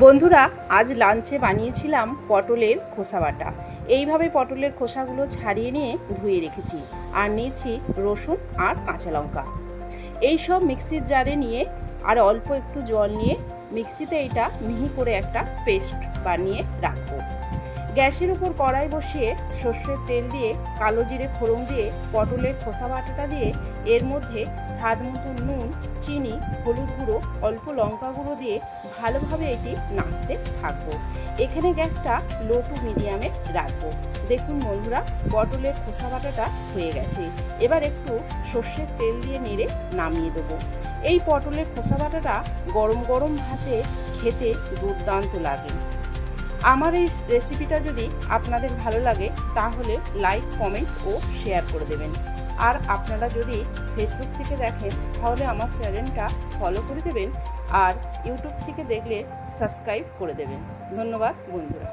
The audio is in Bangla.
বন্ধুরা, আজ লাঞ্চে বানিয়েছিলাম পটলের খোসা বাটা। এইভাবে পটলের খোসাগুলো ছাড়িয়ে নিয়ে ধুয়ে রেখেছি, আর নিয়েছি রসুন আর কাঁচা লঙ্কা। এই সব মিক্সির জারে নিয়ে আর অল্প একটু জল নিয়ে মিক্সিতে এটা মিহি করে একটা পেস্ট বানিয়ে রাখবো। গ্যাসের উপর কড়াই বসিয়ে সর্ষের তেল দিয়ে কালো জিরে ফোড়ন দিয়ে পটলের খোসা বাটাটা দিয়ে এর মধ্যে স্বাদ মতো নুন, চিনি, হলুদ গুঁড়ো, অল্প লঙ্কা গুঁড়ো দিয়ে ভালোভাবে এটি নাড়তে থাকবো। এখানে গ্যাসটা লো টু মিডিয়ামে রাখবো। দেখুন বন্ধুরা, পটলের খোসা বাটাটা হয়ে গেছে। এবার একটু সর্ষের তেল দিয়ে নেড়ে নামিয়ে দেবো। এই পটলের খোসা বাটাটা গরম গরম ভাতে খেতে দুর্দান্ত লাগে। আমার এই রেসিপিটা যদি আপনাদের ভালো লাগে তাহলে লাইক, কমেন্ট ও শেয়ার করে দেবেন। আর আপনারা যদি ফেসবুক থেকে দেখেন তাহলে আমার চ্যানেলটা ফলো করে দেবেন, আর ইউটিউব থেকে দেখলে সাবস্ক্রাইব করে দেবেন। ধন্যবাদ বন্ধুরা।